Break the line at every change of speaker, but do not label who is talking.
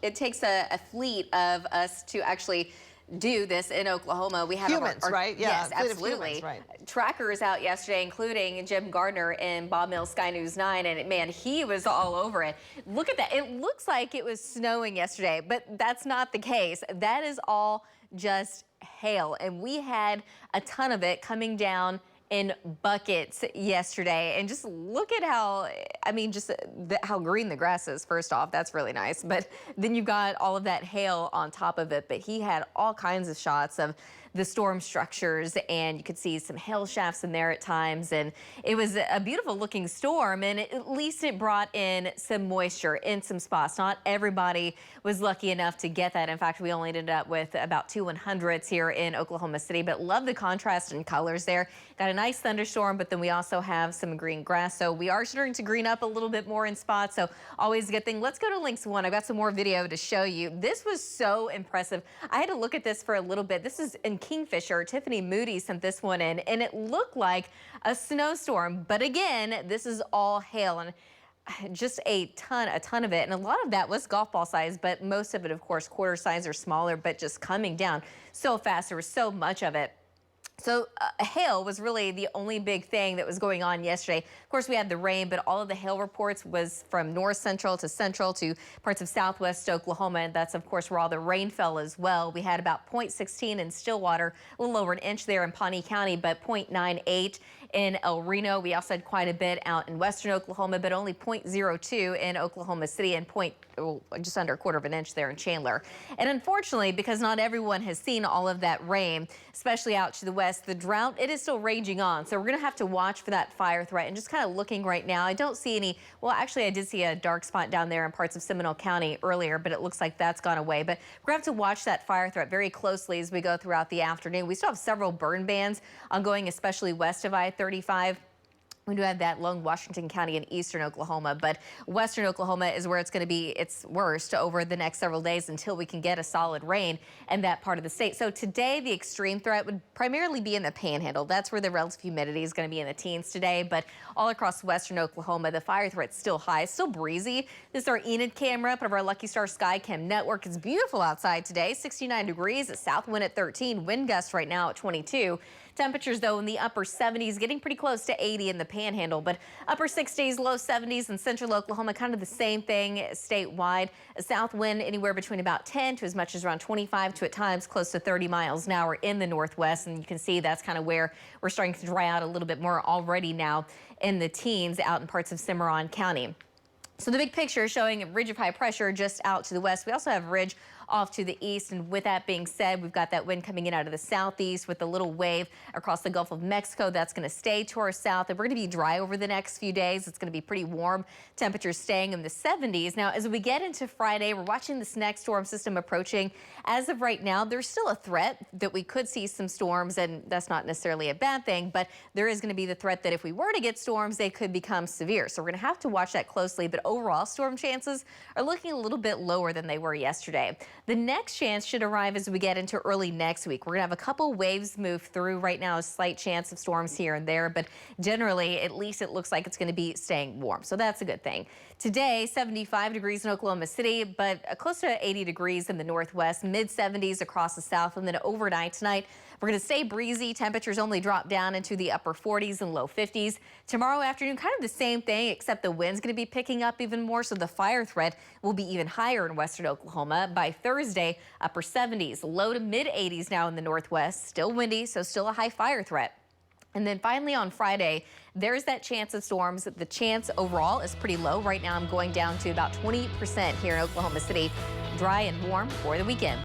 It takes a fleet of us to actually do this in Oklahoma. We have
humans, right? Yeah,
yes, absolutely.
Humans, right.
Trackers out yesterday, including Jim Gardner in Bob Mills Sky News 9, and man, he was all over it. Look at that. It looks like it was snowing yesterday, but that's not the case. That is all just hail, and we had a ton of it coming down in buckets yesterday. And just look at how, I mean, just how green the grass is, first off. That's really nice. But then you got all of that hail on top of it. But he had all kinds of shots of the storm structures, and you could see some hail shafts in there at times. And it was a beautiful looking storm, and at least it brought in some moisture in some spots. Not everybody was lucky enough to get that. In fact, we only ended up with about 2 100ths here in Oklahoma City, but love the contrast in colors there. Got a nice thunderstorm, but then we also have some green grass. So we are starting to green up a little bit more in spots. So always a good thing. Let's go to links 1. I've got some more video to show you. This was so impressive. I had to look at this for a little bit. This is in Kingfisher. Tiffany Moody sent this one in, and it looked like a snowstorm. But again, this is all hail, and just a ton of it. And a lot of that was golf ball size, but most of it, of course, quarter size or smaller, but just coming down so fast. There was so much of it. So hail was really the only big thing that was going on yesterday. Of course, we had the rain, but all of the hail reports was from north central to parts of southwest Oklahoma. And that's, of course, where all the rain fell as well. We had about 0.16 in Stillwater, a little over an inch there in Pawnee County, but 0.98 in El Reno. We also had quite a bit out in western Oklahoma, but only 0.02 in Oklahoma City and just under a quarter of an inch there in Chandler. And unfortunately, because not everyone has seen all of that rain, especially out to the west, the drought, it is still raging on. So we're going to have to watch for that fire threat. And just kind of looking right now, I don't see any. Well, actually, I did see a dark spot down there in parts of Seminole County earlier, but it looks like that's gone away. But we're going to have to watch that fire threat very closely as we go throughout the afternoon. We still have several burn bans ongoing, especially west of I-35. We do have that along Washington County and eastern Oklahoma, but western Oklahoma is where it's going to be its worst over the next several days until we can get a solid rain in that part of the state. So today, the extreme threat would primarily be in the Panhandle. That's where the relative humidity is going to be in the teens today, but all across western Oklahoma, the fire threat's still high. It's still breezy. This is our Enid camera up of our Lucky Star Sky Cam network. It's beautiful outside today, 69 degrees, a south wind at 13, wind gust right now at 22. Temperatures, though, in the upper 70s, getting pretty close to 80 in the Panhandle, but upper 60s, low 70s in central Oklahoma, kind of the same thing statewide. A south wind anywhere between about 10 to as much as around 25 to at times close to 30 miles an hour in the northwest. And you can see that's kind of where we're starting to dry out a little bit more already now in the teens out in parts of Cimarron County. So the big picture is showing a ridge of high pressure just out to the west. We also have ridge off to the east. And with that being said, we've got that wind coming in out of the southeast with a little wave across the Gulf of Mexico. That's going to stay to our south. And we're going to be dry over the next few days. It's going to be pretty warm. Temperatures staying in the 70s. Now, as we get into Friday, we're watching this next storm system approaching. As of right now, there's still a threat that we could see some storms, and that's not necessarily a bad thing, but there is going to be the threat that if we were to get storms, they could become severe. So we're going to have to watch that closely. But overall, storm chances are looking a little bit lower than they were yesterday. The next chance should arrive as we get into early next week. We're going to have a couple waves move through. Right now, a slight chance of storms here and there, but generally, at least it looks like it's going to be staying warm. So that's a good thing. Today, 75 degrees in Oklahoma City, but close to 80 degrees in the northwest, mid 70s across the south. And then overnight tonight, we're going to stay breezy. Temperatures only drop down into the upper 40s and low 50s. Tomorrow afternoon, kind of the same thing, except the wind's going to be picking up even more. So the fire threat will be even higher in western Oklahoma. By Thursday, upper 70s, low to mid 80s now in the northwest. Still windy, so still a high fire threat. And then finally on Friday, there's that chance of storms. The chance overall is pretty low. Right now, I'm going down to about 20% here in Oklahoma City. Dry and warm for the weekend.